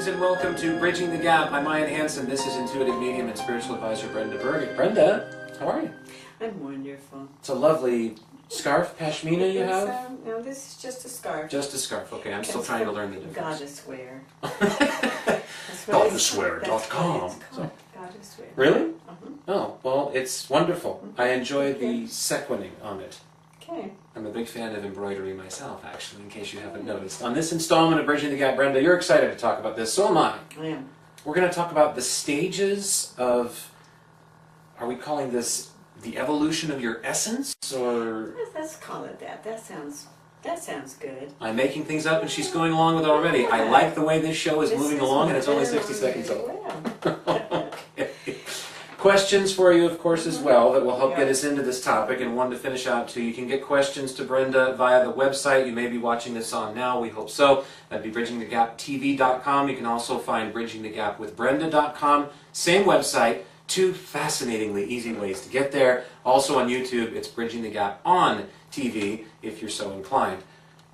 Greetings and welcome to Bridging the Gap. I'm Ian Hansen. This is intuitive medium and spiritual advisor Brenda Burgett. Brenda, how are you? I'm wonderful. It's a lovely scarf, pashmina you have? No, this is just a scarf. Just a scarf. Okay, I'm still trying to learn the difference. Goddess wear. Goddesswear.com. Goddess wear. Really? Uh-huh. Oh, well, it's wonderful. I enjoy the sequining on it. Okay. I'm a big fan of embroidery myself, actually, in case you haven't noticed. On this installment of Bridging the Gap, Brenda, you're excited to talk about this. So am I. I am. We're going to talk about the stages of, are we calling this the evolution of your essence, or? Let's call it that. That sounds good. I'm making things up and she's going along with it already. Yeah. I like the way this show is moving along and it's only 60 seconds old. Okay. Questions for you, of course, as well, that will help get us into this topic, and one to finish out to. You can get questions to Brenda via the website. You may be watching this on now, we hope so. That'd be bridgingthegaptv.com. You can also find bridgingthegapwithbrenda.com. Same website. Two fascinatingly easy ways to get there. Also on YouTube, it's Bridging the Gap on TV, if you're so inclined.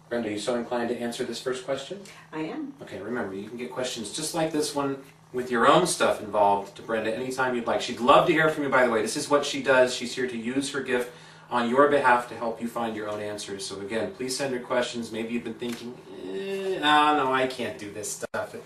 Brenda, are you so inclined to answer this first question? I am. Okay, remember, you can get questions just like this one with your own stuff involved to Brenda anytime you'd like. She'd love to hear from you, by the way. This is what she does. She's here to use her gift on your behalf to help you find your own answers. So again, please send her questions. Maybe you've been thinking, no, I can't do this stuff.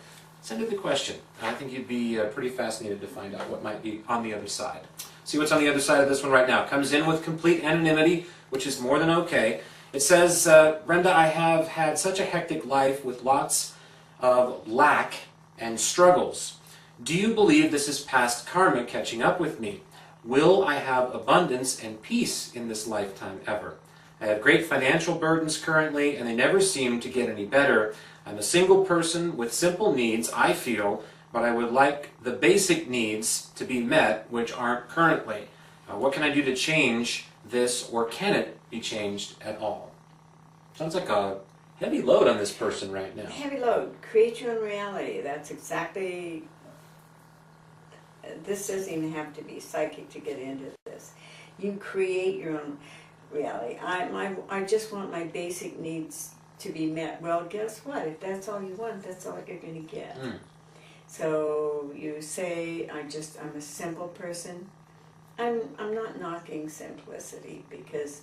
Send her the question. I think you'd be pretty fascinated to find out what might be on the other side. See what's on the other side of this one right now. Comes in with complete anonymity, which is more than okay. It says, Brenda, I have had such a hectic life with lots of lack and struggles. Do you believe this is past karma catching up with me? Will I have abundance and peace in this lifetime ever? I have great financial burdens currently, and they never seem to get any better. I'm a single person with simple needs, I feel, but I would like the basic needs to be met, which aren't currently. What can I do to change this, or can it be changed at all? Sounds like a heavy load on this person right now. Heavy load. Create your own reality. That's exactly... This doesn't even have to be psychic to get into this. You create your own reality. I just want my basic needs to be met. Well, guess what? If that's all you want, that's all you're going to get. So you say, I'm a simple person. I'm not knocking simplicity, because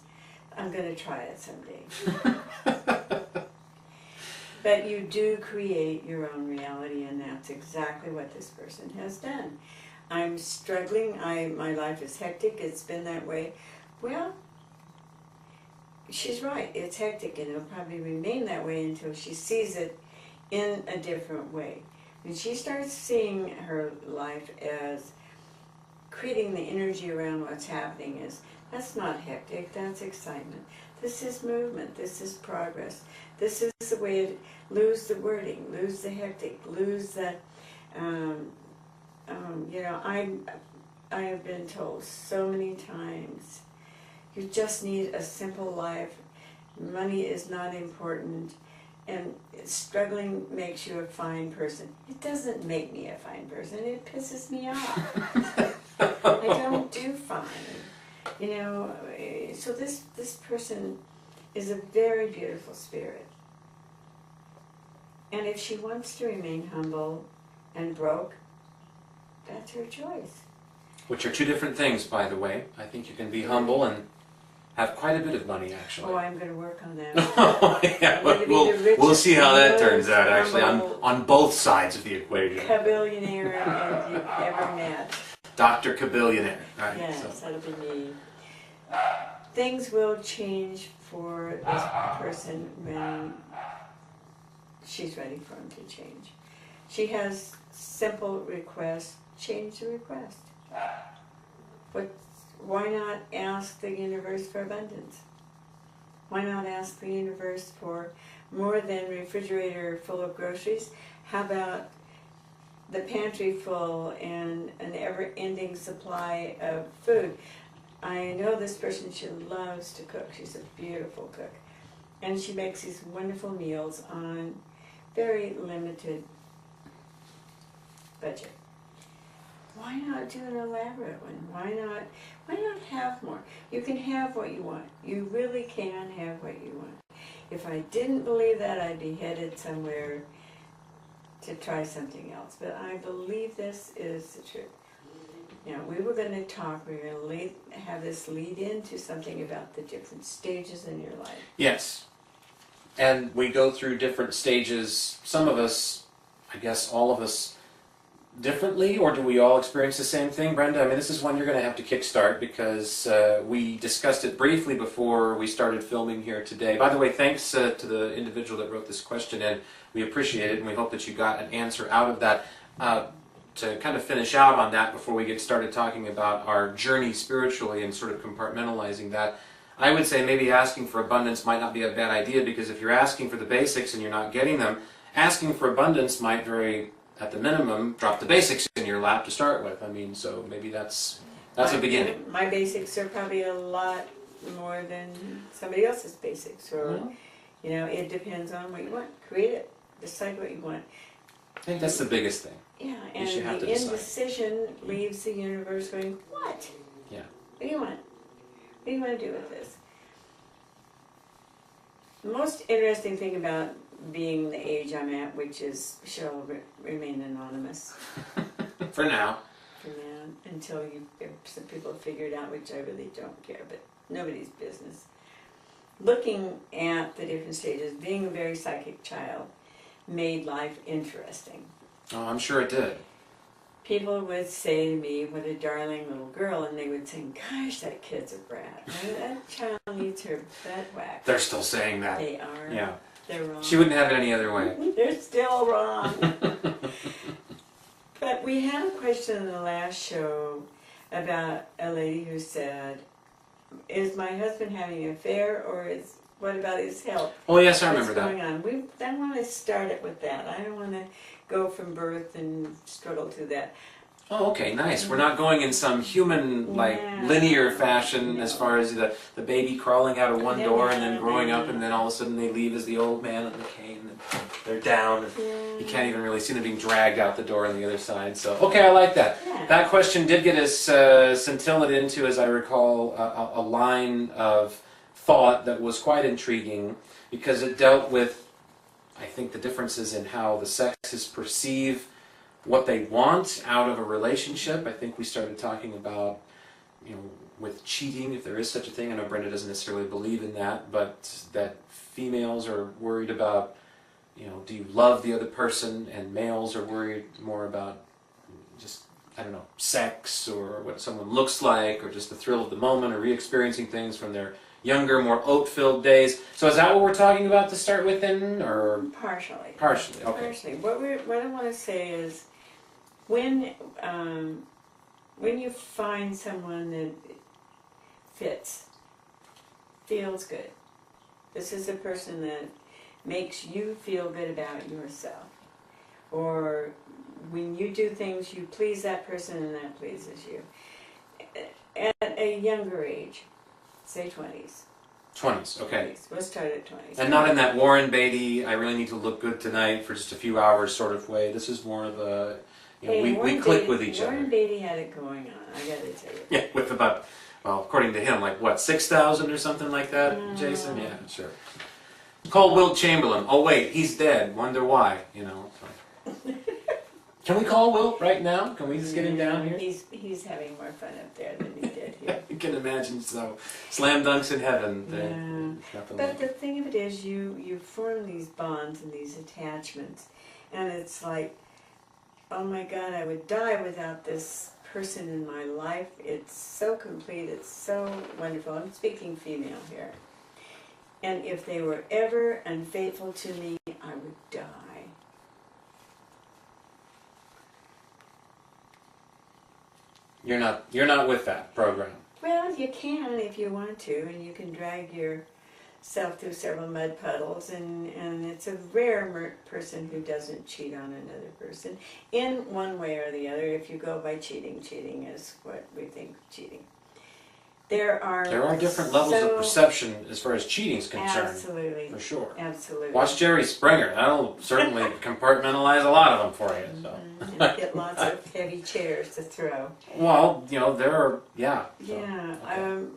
I'm going to try it someday. But you do create your own reality, and that's exactly what this person has done. I'm struggling. My life is hectic. It's been that way. Well, she's right. It's hectic, and it'll probably remain that way until she sees it in a different way. When she starts seeing her life as creating the energy around what's happening, that's not hectic, that's excitement. This is movement, this is progress. This is the way to lose the wording, lose the hectic, lose the, I have been told so many times, you just need a simple life, money is not important, and struggling makes you a fine person. It doesn't make me a fine person, it pisses me off. I don't do fine. So this person is a very beautiful spirit. And if she wants to remain humble and broke, that's her choice. Which are two different things, by the way. I think you can be humble and have quite a bit of money, actually. Oh, I'm going to work on that. Yeah, we'll see how that turns out, actually. I'm on both sides of the equation. Kabillionaire you've ever met. Dr. Kabillionaire. Right, yes, that'll be me. Things will change for this person when she's ready for them to change. She has simple requests. Change the request. But why not ask the universe for abundance? Why not ask the universe for more than refrigerator full of groceries? How about the pantry full and an ever-ending supply of food? I know this person, she loves to cook. She's a beautiful cook. And she makes these wonderful meals on very limited budget. Why not do an elaborate one? Why not have more? You can have what you want. You really can have what you want. If I didn't believe that, I'd be headed somewhere to try something else. But I believe this is the truth. You know, we were going to talk, we were going to have this lead into something about the different stages in your life. Yes. And we go through different stages, some of us, I guess all of us, differently, or do we all experience the same thing? Brenda, I mean, this is one you're going to have to kickstart because we discussed it briefly before we started filming here today. By the way, thanks to the individual that wrote this question, and we appreciate it, and we hope that you got an answer out of that. To kind of finish out on that before we get started talking about our journey spiritually and sort of compartmentalizing that, I would say maybe asking for abundance might not be a bad idea, because if you're asking for the basics and you're not getting them, asking for abundance might at the minimum, drop the basics in your lap to start with. I mean, so maybe that's a beginning. My basics are probably a lot more than somebody else's basics, or, you know, it depends on what you want. Create it. Decide what you want. I think that's the biggest thing. Yeah, and the indecision leaves the universe going, what? Yeah. What do you want? What do you want to do with this? The most interesting thing about being the age I'm at, which is shall remain anonymous. For now. For now, until some people figure it out, which I really don't care, but nobody's business. Looking at the different stages, being a very psychic child made life interesting. Oh, I'm sure it did. People would say to me, what a darling little girl, and they would say, gosh, that kid's a brat. That child needs her butt whacked. They're still saying that. They are. Yeah. They're wrong. She wouldn't have it any other way. They're still wrong. But we had a question in the last show about a lady who said, is my husband having an affair, or what about his health? Oh, yes, I remember that. What's going on? I want to start it with that. I don't want to go from birth and struggle through that. Oh, okay, nice. We're not going in some human, linear fashion as far as the baby crawling out of one door and then growing up, and then all of a sudden they leave as the old man on the cane, and they're down, and you can't even really see them being dragged out the door on the other side. So, okay, I like that. Yeah. That question did get us scintillated into, as I recall, a line of thought that was quite intriguing, because it dealt with, I think, the differences in how the sexes perceive what they want out of a relationship. I think we started talking about, with cheating, if there is such a thing. I know Brenda doesn't necessarily believe in that, but that females are worried about, do you love the other person, and males are worried more about just, I don't know, sex, or what someone looks like, or just the thrill of the moment, or re-experiencing things from their younger, more oat-filled days. So is that what we're talking about to start with then, or? Partially. Partially, okay. Partially. What I want to say is, when you find someone that fits, feels good, this is a person that makes you feel good about yourself, or when you do things, you please that person and that pleases you. At a younger age, say 20s. 20s, okay. 20s. We'll start at 20s. And not in that Warren Beatty, I really need to look good tonight for just a few hours sort of way. This is more of a, we click with each other. Warren Beatty had it going on, I gotta tell you. Yeah, with about, well, according to him, like what, 6,000 or something like that, Jason? Yeah, sure. Call Wilt Chamberlain. Oh wait, he's dead. Wonder why, Can we call Wilt right now? Can we just get him down here? He's having more fun up there than he did here. You can imagine so. Slam dunks in heaven. But the thing of it is, you form these bonds and these attachments, and it's like, oh my God, I would die without this person in my life. It's so complete, it's so wonderful. I'm speaking female here. And if they were ever unfaithful to me, I would die. You're not with that program. Well, you can if you want to, and you can drag yourself through several mud puddles, and it's a rare person who doesn't cheat on another person in one way or the other. If you go by cheating is what we think cheating. There are different levels of perception as far as cheating is concerned. Absolutely. For sure. Absolutely. Watch Jerry Springer. That'll certainly compartmentalize a lot of them for you. So. And get lots of heavy chairs to throw. Well, there are, yeah. So, yeah. okay.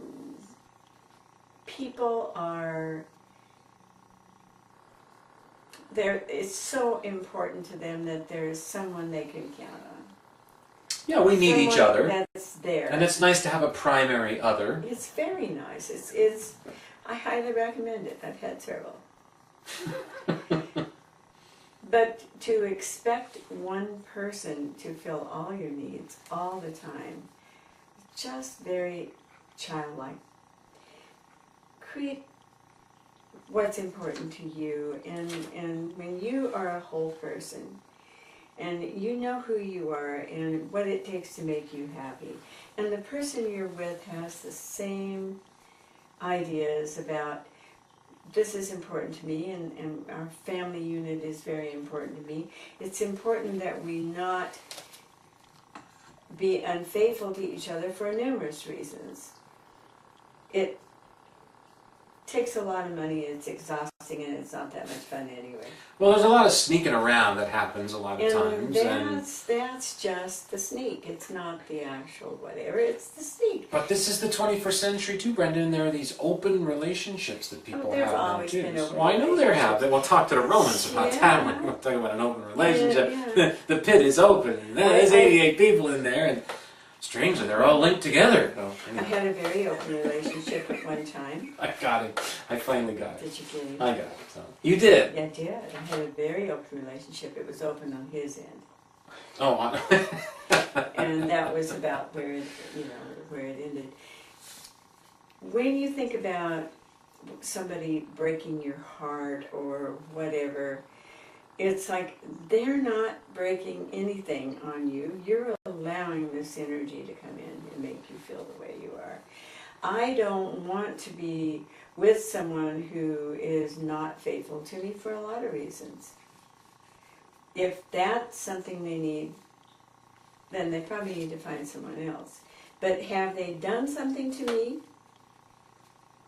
People are it's so important to them that there is someone they can count on. Yeah, we need each Someone other. that's there. And it's nice to have a primary other. It's very nice. It's I highly recommend it. I've had several. But to expect one person to fill all your needs all the time, just very childlike. Create what's important to you, and when you are a whole person, and you know who you are and what it takes to make you happy, and the person you're with has the same ideas about this is important to me, and our family unit is very important to me. It's important that we not be unfaithful to each other for numerous reasons. It takes a lot of money, it's exhausting, and it's not that much fun anyway. Well, there's a lot of sneaking around that happens a lot of times. That's just the sneak. It's not the actual whatever, it's the sneak. But this is the 21st century too, Brenda, and there are these open relationships that people have now always too. been open Well, I know there have. We'll talk to the Romans about that when we're talking about an open relationship. Yeah. The pit is open, and there's 88 people in there, and strangely, they're all linked together. So, I had a very open relationship at one time. I got it. I finally got it. Did you get it? I got it. So. You did? Yeah, I did. I had a very open relationship. It was open on his end. Oh, And that was about where it, where it ended. When you think about somebody breaking your heart or whatever, it's like they're not breaking anything on you. You're allowing this energy to come in and make you feel the way you are. I don't want to be with someone who is not faithful to me for a lot of reasons. If that's something they need, then they probably need to find someone else. But have they done something to me?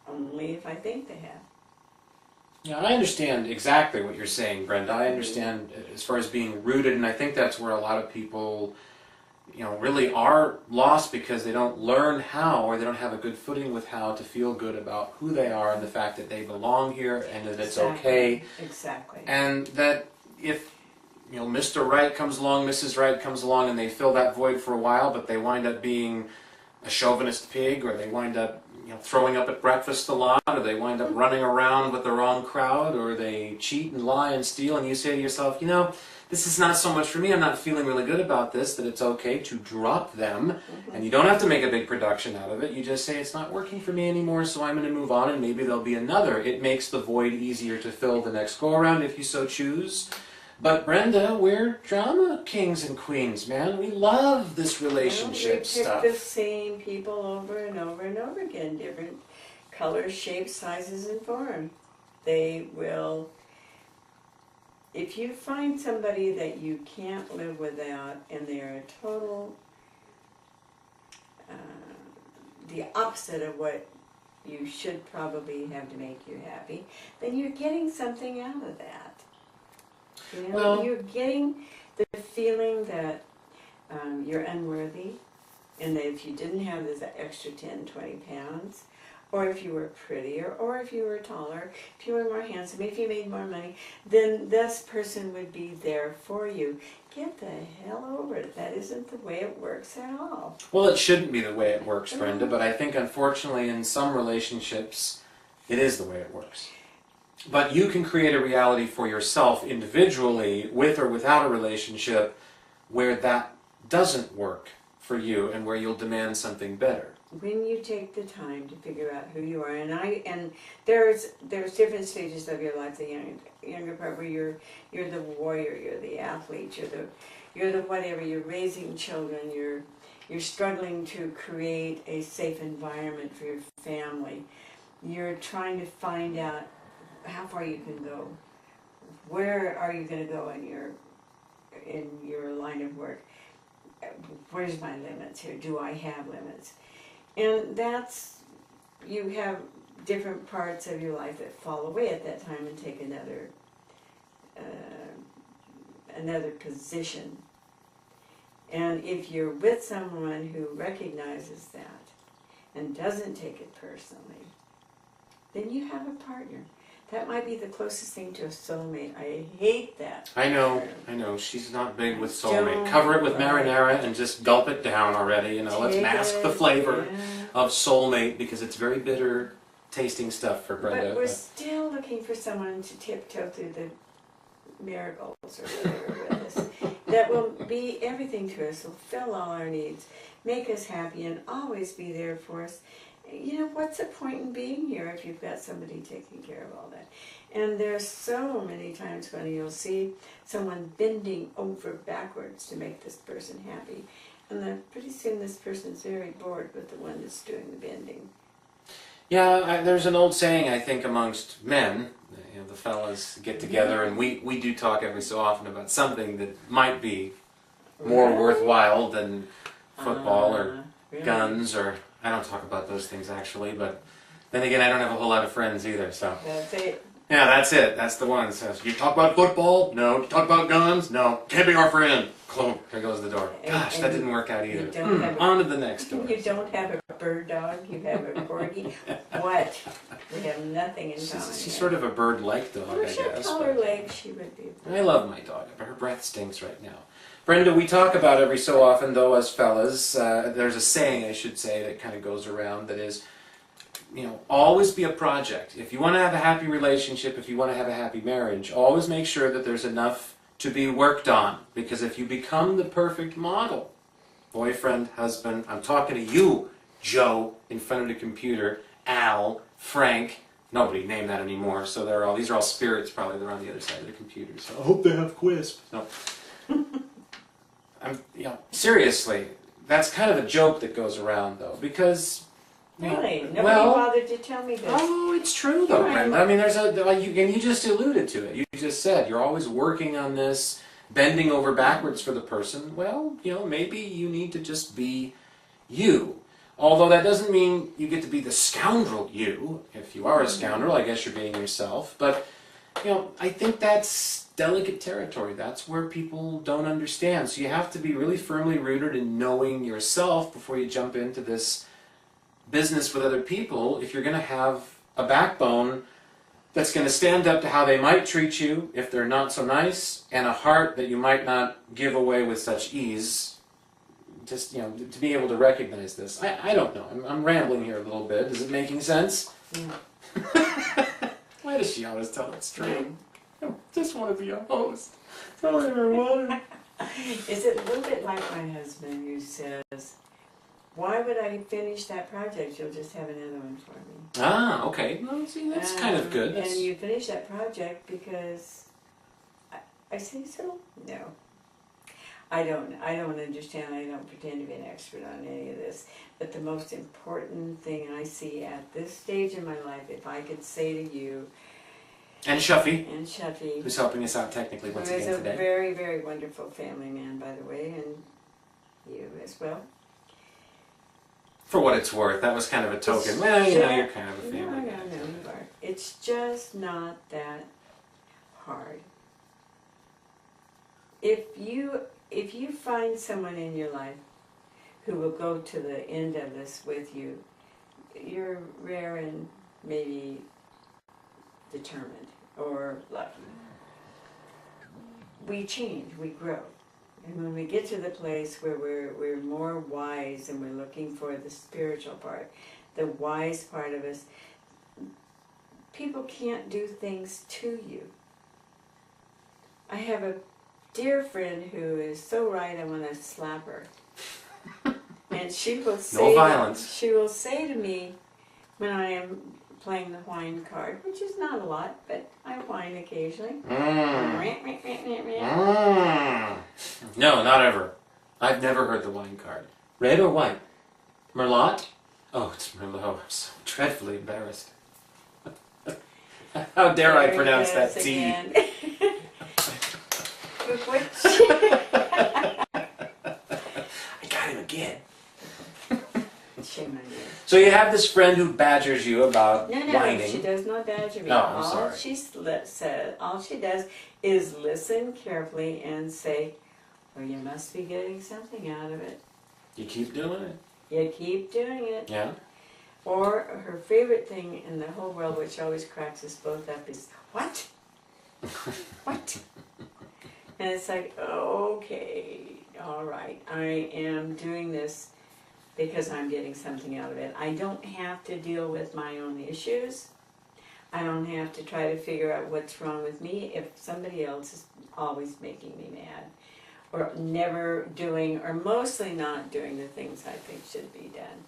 Only if I think they have. yeah, I understand exactly what you're saying, Brenda. I understand as far as being rooted, and I think that's where a lot of people, really are lost because they don't learn how, or they don't have a good footing with how to feel good about who they are and the fact that they belong here and that it's okay. Exactly. And that if Mr. Right comes along, Mrs. Right comes along, and they fill that void for a while, but they wind up being a chauvinist pig, or they wind up throwing up at breakfast a lot, or they wind up running around with the wrong crowd, or they cheat and lie and steal, and you say to yourself, this is not so much for me, I'm not feeling really good about this, that it's okay to drop them, and you don't have to make a big production out of it, you just say it's not working for me anymore, so I'm going to move on, and maybe there'll be another. It makes the void easier to fill the next go-around if you so choose. But Brenda, we're drama kings and queens, man. We love this relationship stuff. We pick the same people over and over and over again, different colors, shapes, sizes, and form. They will, if you find somebody that you can't live without and they're a total, the opposite of what you should probably have to make you happy, then you're getting something out of that. You're getting the feeling that you're unworthy, and that if you didn't have this extra 10, 20 pounds, or if you were prettier, or if you were taller, if you were more handsome, if you made more money, then this person would be there for you. Get the hell over it. That isn't the way it works at all. Well, it shouldn't be the way it works, Brenda, but I think unfortunately in some relationships it is the way it works. But you can create a reality for yourself individually, with or without a relationship, where that doesn't work for you and where you'll demand something better. When you take the time to figure out who you are, and there's different stages of your life. The younger part where you're the warrior, you're the athlete, you're the whatever. You're raising children. You're struggling to create a safe environment for your family. You're trying to find out how far you can go. Where are you going to go in your line of work? Where's my limits here? Do I have limits? And you have different parts of your life that fall away at that time and take another position. And if you're with someone who recognizes that and doesn't take it personally, then you have a partner. That might be the closest thing to a soulmate. I hate that. I know. She's not big with soulmate. Don't Cover it with marinara and just gulp it down already. You know, let's mask the flavor of soulmate because it's very bitter tasting stuff for Brenda. But we're still looking for someone to tiptoe through the miracles or whatever with us. That will be everything to us, will fill all our needs, make us happy, and always be there for us. You know, what's the point in being here if you've got somebody taking care of all that? And there's so many times when you'll see someone bending over backwards to make this person happy. And then pretty soon this person's very bored with the one that's doing the bending. Yeah, there's an old saying, I think, amongst men. You know, the fellas get together, and we do talk every so often about something that might be more worthwhile than football or really? guns or... I don't talk about those things, actually, but then again, I don't have a whole lot of friends either, so... That's it. Yeah, that's it. That's the one. So, you talk about football? No. You talk about guns? No. Can't be our friend. Clunk. There goes the door. Gosh, that didn't work out either. On to the next door. You don't have a bird dog. You have a corgi. What? We have nothing in common. She's sort of a bird-like dog, I If she had guess. taller legs, she would be. I love my dog, but her breath stinks right now. Brenda, we talk about every so often, though, as fellas, there's a saying, I should say, that kind of goes around that is, you know, always be a project. If you want to have a happy relationship, if you want to have a happy marriage, always make sure that there's enough to be worked on. Because if you become the perfect model, boyfriend, husband, I'm talking to you, Joe, in front of the computer, Al, Frank, nobody named that anymore, so these are all spirits probably, they're on the other side of the computer, so I hope they have Quisp. No. You know, seriously, that's kind of a joke that goes around, though, because... Really? Nobody bothered to tell me this. Oh, it's true, though, Brenda. I mean, and you just alluded to it. You just said you're always working on this, bending over backwards for the person. Well, you know, maybe you need to just be you. Although that doesn't mean you get to be the scoundrel you. If you are a scoundrel, I guess you're being yourself. But, you know, I think that's delicate territory. That's where people don't understand. So you have to be really firmly rooted in knowing yourself before you jump into this business with other people. If you're going to have a backbone that's going to stand up to how they might treat you if they're not so nice, and a heart that you might not give away with such ease, just, you know, to be able to recognize this. I don't know. I'm rambling here a little bit. Is it making sense? Yeah. Why does she always tell it straight? I just want to be a host. Tell everyone. Is it a little bit like my husband who says, why would I finish that project? You'll just have another one for me. Ah, okay. Well, see, that's kind of good. And you finish that project because I say so? No. I don't understand. I don't pretend to be an expert on any of this. But the most important thing I see at this stage in my life, if I could say to you, and Shuffy, who's helping us out technically once again today. Who is a very, very wonderful family man, by the way, and you as well. For what it's worth, that was kind of a token. Well, you know, you're kind of a family No, guy. you are. It's just not that hard. If you find someone in your life who will go to the end of this with you, you're rare and maybe determined or lucky. We change, we grow. And when we get to the place where we're more wise and we're looking for the spiritual part, the wise part of us, people can't do things to you. I have a dear friend who is so right I want to slap her. And she will say, no violence. She will say to me when I am playing the whine card, which is not a lot, but I whine occasionally. No, not ever. I've never heard the wine card. Red or white? Merlot? Oh, it's Merlot. I'm so dreadfully embarrassed. How dare I pronounce that T? I got him again. Shame on you. So you have this friend who badgers you about whining. She does not badger me. Oh, I'm sorry. All she does is listen carefully and say, well, you must be getting something out of it. You keep doing it. You keep doing it. Yeah. Or her favorite thing in the whole world, which always cracks us both up, is, what? What? And it's like, okay, all right, I am doing this because I'm getting something out of it. I don't have to deal with my own issues. I don't have to try to figure out what's wrong with me if somebody else is always making me mad, or never doing, or mostly not doing the things I think should be done.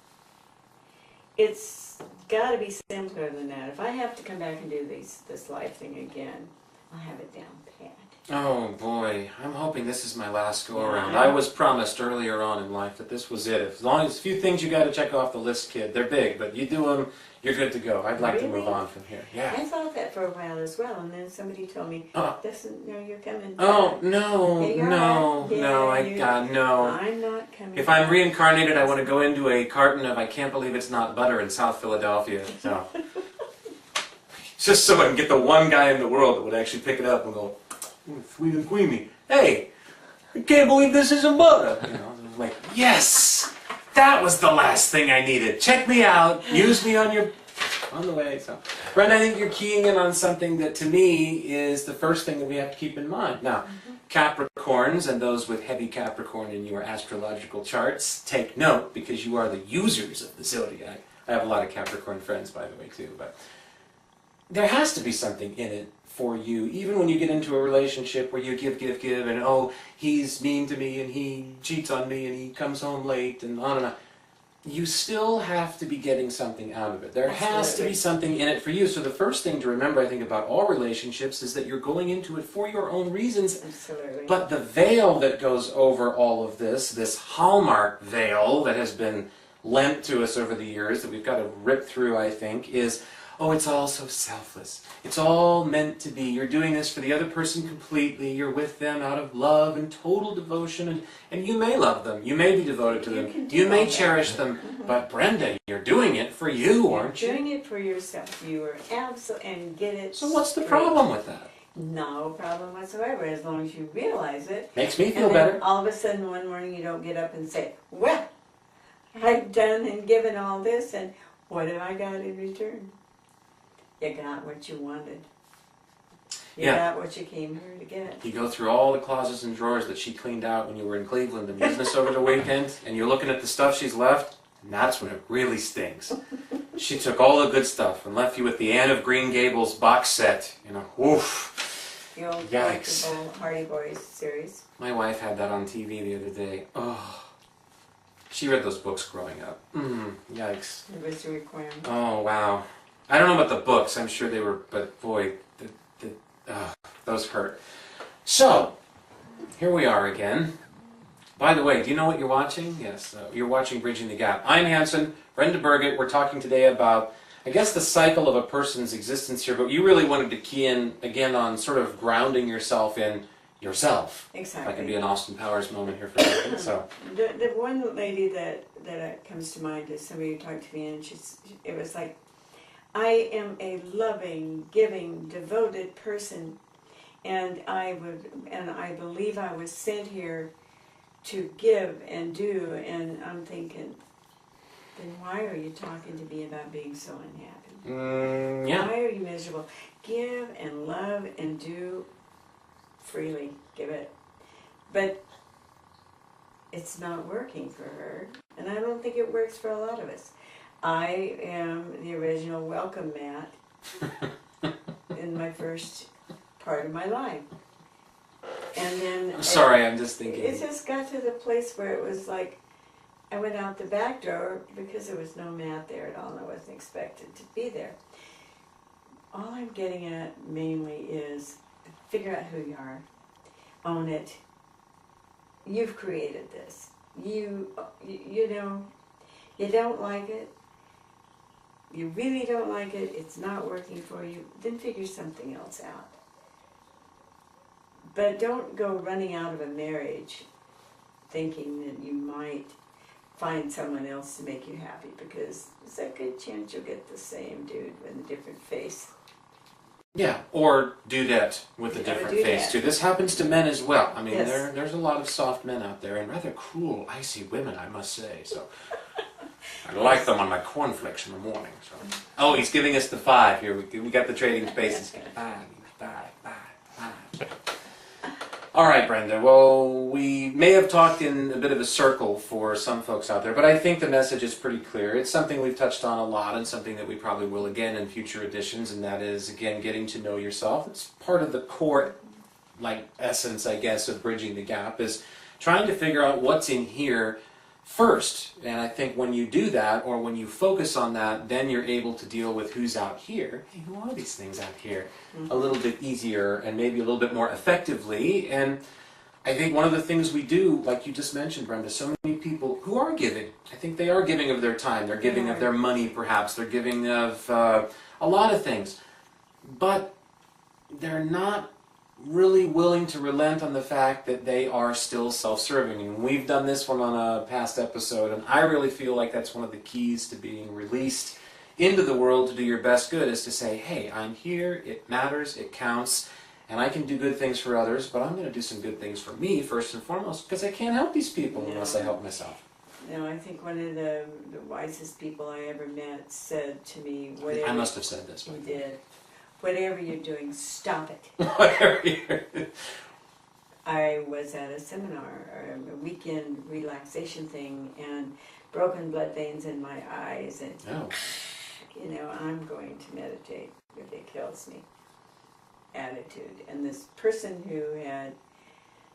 It's got to be simpler than that. If I have to come back and do this life thing again, I'll have it down pat. Oh boy, I'm hoping this is my last go around. Yeah. I was promised earlier on in life that this was it. As long as a few things you got to check off the list, kid. They're big, but you do them, you're good to go. I'd like to move Really? on from here. Yeah. I thought that for a while as well, and then somebody told me, "Listen, no, you're coming back." Oh no, Yeah, you're no, right. no! Yeah, No. I'm not coming. If I'm back. reincarnated, I want to go into a carton of I Can't Believe It's Not Butter in South Philadelphia. So, just so I can get the one guy in the world that would actually pick it up and go, sweet and creamy. Hey, I can't believe this isn't butter. You know, like, yes, that was the last thing I needed. Check me out. Use me on the way. So, Brenda, I think you're keying in on something that to me is the first thing that we have to keep in mind. Now, Capricorns and those with heavy Capricorn in your astrological charts, take note because you are the users of the zodiac. I have a lot of Capricorn friends, by the way, too. But there has to be something in it for you, even when you get into a relationship where you give, and oh, he's mean to me, and he cheats on me, and he comes home late, and on and on. You still have to be getting something out of it. There has to be something in it for you. So the first thing to remember, I think, about all relationships is that you're going into it for your own reasons. Absolutely. But the veil that goes over all of this hallmark veil that has been lent to us over the years that we've got to rip through, I think, is, oh, it's all so selfless. It's all meant to be. You're doing this for the other person completely. You're with them out of love and total devotion. And you may love them. You may be devoted to them. You may cherish them. But Brenda, you're doing it for you, aren't you? You're doing it for yourself. You are absolutely, and get it So what's the straight. problem with that? No problem whatsoever, as long as you realize it. Makes me feel And then better. all of a sudden one morning you don't get up and say, well, I've done and given all this, and what have I got in return? You got what you wanted. You got what you came here to get. You go through all the closets and drawers that she cleaned out when you were in Cleveland and business over the weekend, and you're looking at the stuff she's left, and that's when it really stings. She took all the good stuff and left you with the Anne of Green Gables box set. You know, oof. The old Yikes. collectible Hardy Boys series. My wife had that on TV the other day. Oh. She read those books growing up. Yikes. It was a requirement. Oh, wow. I don't know about the books. I'm sure they were, but boy, those hurt. So, here we are again. By the way, do you know what you're watching? Yes, you're watching Bridging the Gap. I'm Hansen, Brenda Burgett. We're talking today about, I guess, the cycle of a person's existence here, but you really wanted to key in, again, on sort of grounding yourself in yourself. Exactly. If I can be an Austin Powers moment here for a second. So, the one lady that comes to mind is somebody who talked to me, and it was like, I am a loving, giving, devoted person, and I believe I was sent here to give and do, and I'm thinking, then why are you talking to me about being so unhappy? yeah. Why are you miserable? Give and love and do freely. Give it. But it's not working for her, and I don't think it works for a lot of us. I am the original welcome mat in my first part of my life. And then I'm sorry, I'm just thinking. it just got to the place where it was like I went out the back door because there was no mat there at all, and I wasn't expected to be there. All I'm getting at mainly is figure out who you are, own it. You've created this. You know, you don't like it. You really don't like it. It's not working for you. Then figure something else out. But don't go running out of a marriage thinking that you might find someone else to make you happy, because there's a good chance you'll get the same dude with a different face. Yeah, or dudette with a different face too. This happens to men as well. I mean, there's a lot of soft men out there, and rather cruel, icy women, I must say. So, I like them on my cornflakes in the morning. So. Oh, he's giving us the 5 here. We got the trading spaces. 5, 5, 5, 5. All right, Brenda. Well, we may have talked in a bit of a circle for some folks out there, but I think the message is pretty clear. It's something we've touched on a lot and something that we probably will again in future editions, and that is, again, getting to know yourself. It's part of the core, essence, I guess, of bridging the gap, is trying to figure out what's in here first. And I think when you do that, or when you focus on that, then you're able to deal with who's out here. Hey, who are these things out here? A little bit easier and maybe a little bit more effectively. And I think one of the things we do, like you just mentioned, Brenda, so many people who are giving, I think they are giving of their time, they're giving of their money perhaps, they're giving of a lot of things, but they're not really willing to relent on the fact that they are still self-serving. And we've done this one on a past episode, and I really feel like that's one of the keys to being released into the world to do your best good, is to say, hey, I'm here, it matters, it counts, and I can do good things for others, but I'm going to do some good things for me first and foremost, because I can't help these people unless I help myself. I think one of the wisest people I ever met said to me, whatever... I must have said this. You did. Whatever you're doing, stop it. Whatever you're... I was at a seminar, a weekend relaxation thing, and broken blood veins in my eyes, and I'm going to meditate if it kills me attitude. And this person who had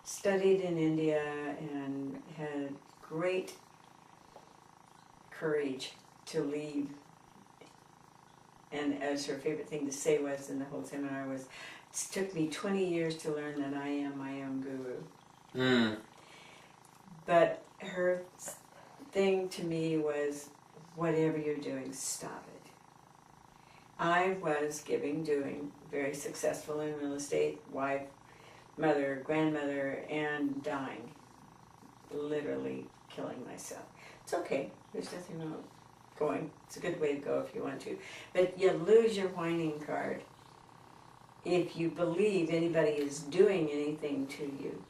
studied in India and had great courage to leave, and as her favorite thing to say was in the whole seminar was, it took me 20 years to learn that I am my own guru. But her thing to me was, whatever you're doing, stop it. I was doing, very successful in real estate, wife, mother, grandmother, and dying. Literally killing myself. It's okay. There's nothing wrong with going. It's a good way to go if you want to. But you lose your whining card if you believe anybody is doing anything to you.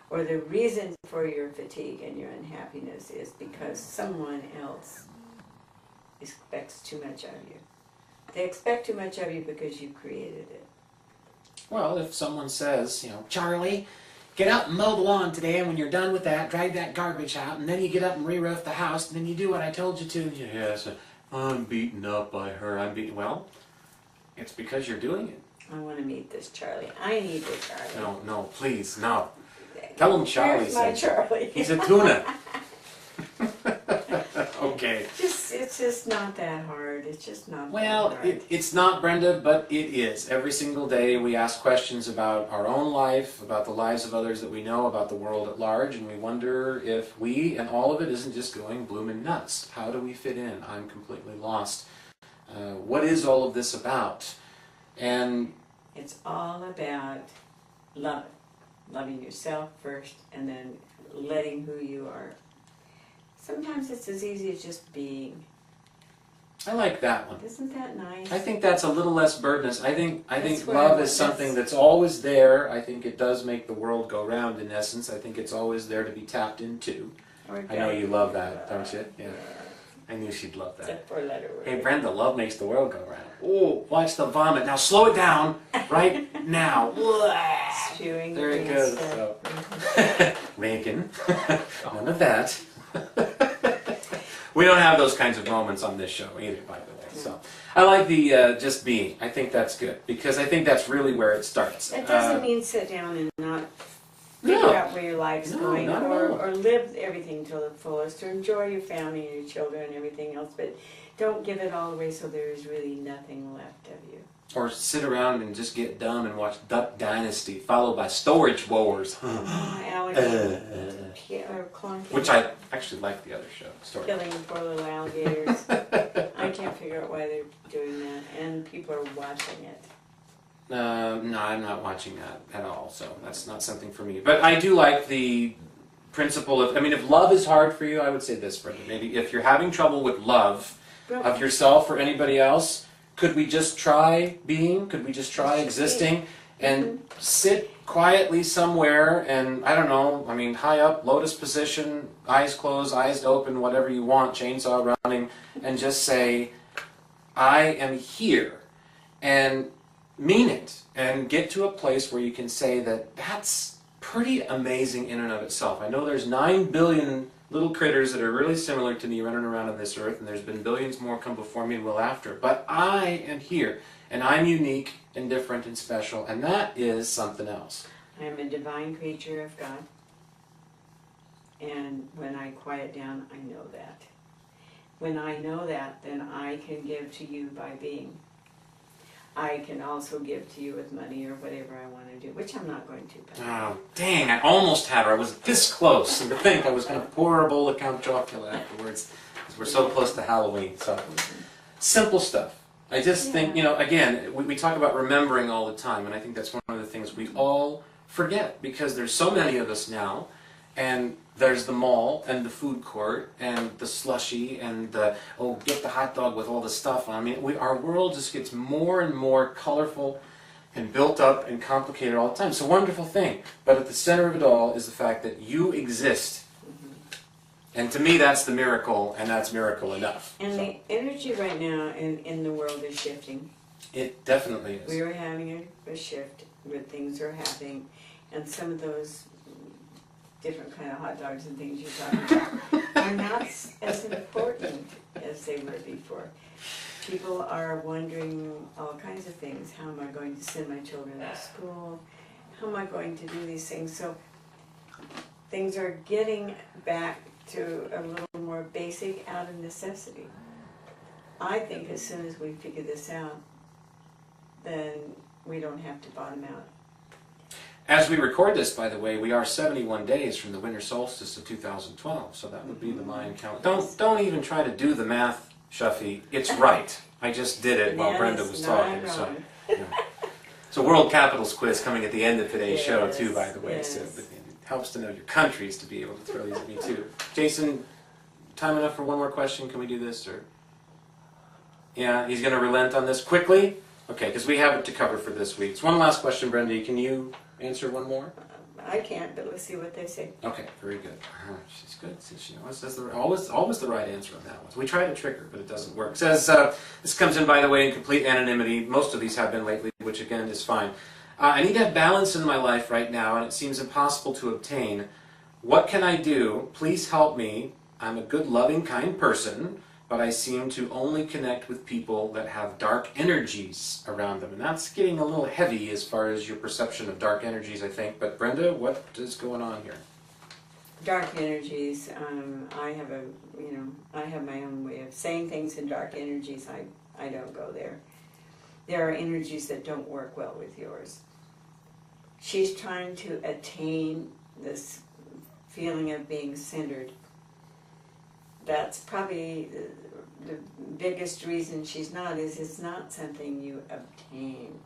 Or the reason for your fatigue and your unhappiness is because someone else expects too much of you. They expect too much of you because you created it. Well, if someone says, Charlie, get up and mow the lawn today, and when you're done with that, drag that garbage out, and then you get up and re-roof the house, and then you do what I told you to. Yes, I'm beaten up by her. Well, it's because you're doing it. I want to meet this Charlie. I need this Charlie. No, please, no. Tell him Charlie Where's my Charlie? He's a tuna. Okay. It's just not that hard. It's just not that hard. Well, it's not, Brenda, but it is. Every single day we ask questions about our own life, about the lives of others that we know, about the world at large, and we wonder if we and all of it isn't just going bloomin' nuts. How do we fit in? I'm completely lost. What is all of this about? And it's all about love. Loving yourself first, and then letting who you are. Sometimes it's as easy as just being. I like that one. Isn't that nice? I think that's a little less burdenous. I think love is something that's always there. I think it does make the world go round in essence. I think it's always there to be tapped into. I know you love that, don't you? Yeah. I knew she'd love that. It's a 4-letter word. Hey, Brenda, love makes the world go round. Oh, watch the vomit. Now slow it down right now. Spewing. There it goes. So. Reagan. None of that. We don't have those kinds of moments on this show either, by the way. So I like the just being. I think that's good, because I think that's really where it starts. It doesn't mean sit down and not figure out where your life's going, or live everything to the fullest, or enjoy your family and your children and everything else, but don't give it all away so there is really nothing left of you. Or sit around and just get dumb and watch Duck Dynasty, followed by Storage Wars. Which I actually like the other show. Killing poor little alligators. I can't figure out why they're doing that, and people are watching it. No, I'm not watching that at all, so that's not something for me. But I do like the principle of, if love is hard for you, I would say this, Brenda. Maybe if you're having trouble with love of yourself or anybody else, could we just try being? Could we just try existing and sit quietly somewhere, and I don't know, I mean, high up, lotus position, eyes closed, eyes open, whatever you want, chainsaw running, and just say, I am here, and mean it, and get to a place where you can say that that's pretty amazing in and of itself. I know there's 9 billion little critters that are really similar to me running around on this earth, and there's been billions more come before me and will after, but I am here, and I'm unique and different and special, and that is something else. I am a divine creature of God, and when I quiet down, I know that. When I know that, then I can give to you by being. I can also give to you with money or whatever I want to do, which I'm not going to. But Oh, dang, I almost had her. I was this close. And to think I was going to pour her a bowl of Count Chocula afterwards, because we're so close to Halloween. So, simple stuff. I just think, you know, again, we talk about remembering all the time, and I think that's one of the things we all forget, because there's so many of us now, and there's the mall, and the food court, and the slushie, and the, oh, get the hot dog with all the stuff. I mean, our world just gets more and more colorful and built up and complicated all the time. It's a wonderful thing, but at the center of it all is the fact that you exist. And to me, that's the miracle, and that's miracle enough. And so, the energy right now in the world is shifting. It definitely is. We are having a shift where things are happening, and some of those different kind of hot dogs and things you're talking about are not as important as they were before. People are wondering all kinds of things. How am I going to send my children to school? How am I going to do these things? So things are getting back to a little more basic out of necessity. I think as soon as we figure this out, then we don't have to bottom out. As we record this, by the way, we are 71 days from the winter solstice of 2012, so that would be the Mayan calendar. Don't even try to do the math, Shuffy. It's right. I just did it while Brenda was talking. So, you know. So World Capitals quiz coming at the end of today's show, too, by the way. So it helps to know your countries to be able to throw these at me, too. Jason, time enough for one more question? Can we do this? Or yeah, he's going to relent on this quickly? Okay, because we have it to cover for this week. So one last question, Brenda. Can you answer one more? I can't, but let's see what they say. Okay, very good. She's good. She always says always the right answer on that one. So we try to trick her, but it doesn't work. It says, this comes in, by the way, in complete anonymity. Most of these have been lately, which again is fine. I need to have balance in my life right now, and it seems impossible to obtain. What can I do? Please help me. I'm a good, loving, kind person, but I seem to only connect with people that have dark energies around them. And that's getting a little heavy as far as your perception of dark energies, I think. But Brenda, what is going on here? Dark energies, I have my own way of saying things in dark energies. I don't go there. There are energies that don't work well with yours. She's trying to attain this feeling of being centered. That's probably the biggest reason she's not, is it's not something you obtain.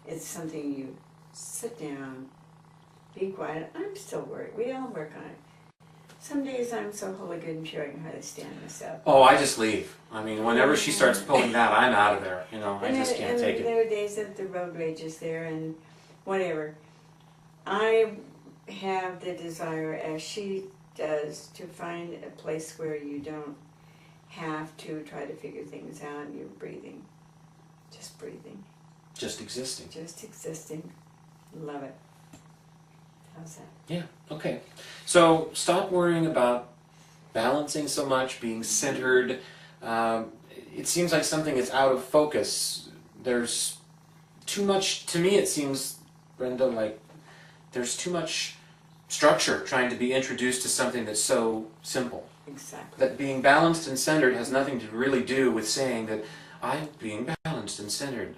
It's something you sit down, be quiet. I'm still working. We all work on it. Some days I'm so holy good and pure I can hardly stand myself. Oh, I just leave. I mean, whenever she starts pulling that, I'm out of there. You know, I just can't take it. There are days that the road rage is there and whatever. I have the desire, as she does, to find a place where you don't have to try to figure things out. You're breathing. Just breathing. Just existing. Just existing. Love it. How's that? Yeah, okay. So stop worrying about balancing so much, being centered. It seems like something is out of focus. There's too much, to me it seems, Brenda, like there's too much structure trying to be introduced to something that's so simple. Exactly. That being balanced and centered has nothing to really do with saying that I'm being balanced and centered.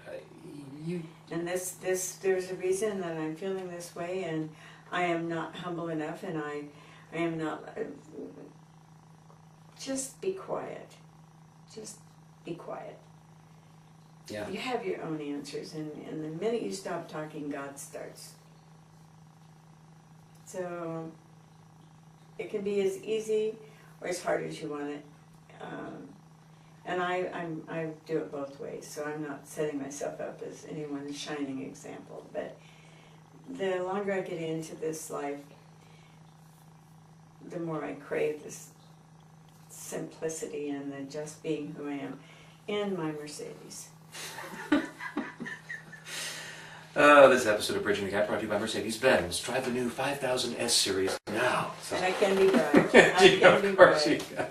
And there's a reason that I'm feeling this way, and I am not humble enough, and I am not. Just be quiet. Just be quiet. Yeah. You have your own answers, and the minute you stop talking, God starts. So it can be as easy or as hard as you want it. And I do it both ways, so I'm not setting myself up as anyone's shining example. But the longer I get into this life, the more I crave this simplicity and the just being who I am in my Mercedes. This episode of Bridging the Gap brought to you by Mercedes-Benz. Drive the new 5000 S Series now. So. And I can be bribed. Of course you can.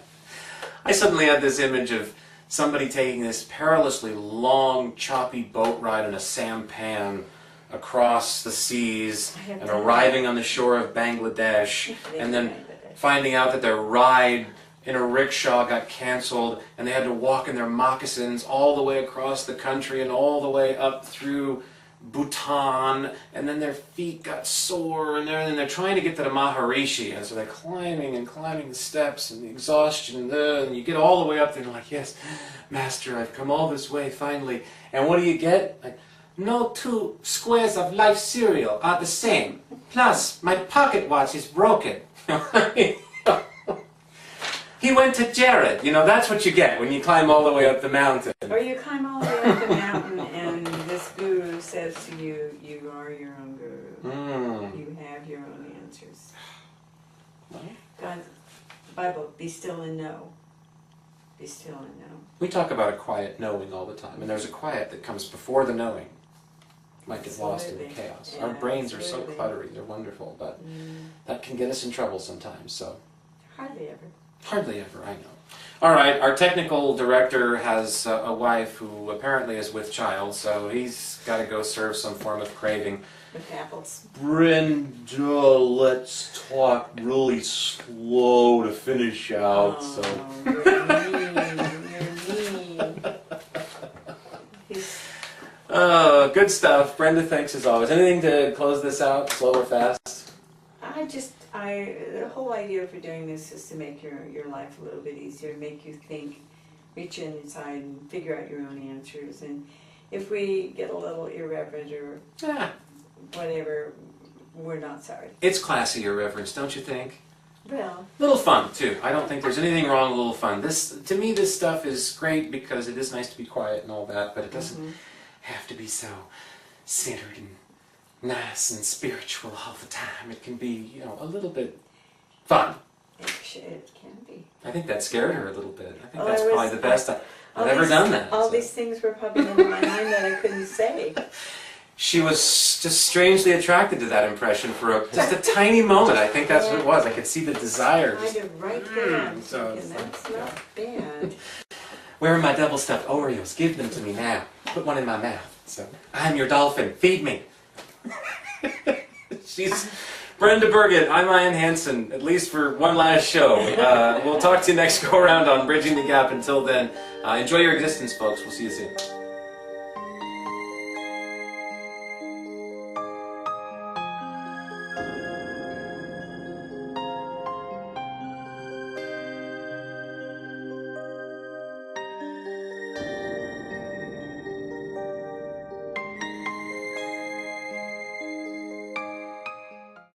I suddenly had this image of somebody taking this perilously long, choppy boat ride in a sampan across the seas and arriving on the shore of Bangladesh, and then finding out that their ride in a rickshaw got canceled and they had to walk in their moccasins all the way across the country and all the way up through Bhutan, and then their feet got sore, and they're trying to get to the Maharishi, and so they're climbing and climbing the steps, and the exhaustion, and you get all the way up there, and you're like, yes, Master, I've come all this way, finally. And what do you get? Like, no two squares of life cereal are the same. Plus, my pocket watch is broken. He went to Jared. You know, that's what you get when you climb all the way up the mountain. Or you climb all the way up the mountain and this guru says to you, you are your own guru. You have your own answers. God, Bible, be still and know. Be still and know. We talk about a quiet knowing all the time, and there's a quiet that comes before the knowing. Might get lost in the chaos. Yeah, our brains are so cluttery, they're wonderful, but that can get us in trouble sometimes, so. Hardly ever. Hardly ever, I know. All right, our technical director has a wife who apparently is with child, so he's got to go serve some form of craving. With apples. Brenda, let's talk really slow to finish out. Oh, you're mean. Oh, good stuff. Brenda, thanks as always. Anything to close this out, slow or fast? The whole idea for doing this is to make your life a little bit easier, make you think, reach inside and figure out your own answers. And if we get a little irreverent or whatever, we're not sorry. It's classy irreverence, don't you think? Well, a little fun, too. I don't think there's anything wrong with a little fun. To me, this stuff is great because it is nice to be quiet and all that, but it doesn't have to be so centered and nice and spiritual all the time. It can be, a little bit fun. It can be. I think that scared her a little bit. I think that's probably the best I've ever done that. These things were popping into my mind that I couldn't say. She was just strangely attracted to that impression for just a tiny moment. I think that's what it was. I could see the desire. Kind of right there. I'm thinking, that's not bad. Where are my double stuffed Oreos? Give them to me now. Put one in my mouth. So, I'm your dolphin. Feed me. She's Brenda Burgett. I'm Ian Hansen, at least for one last show. We'll talk to you next go around on Bridging the Gap. Until then, enjoy your existence, folks. We'll see you soon.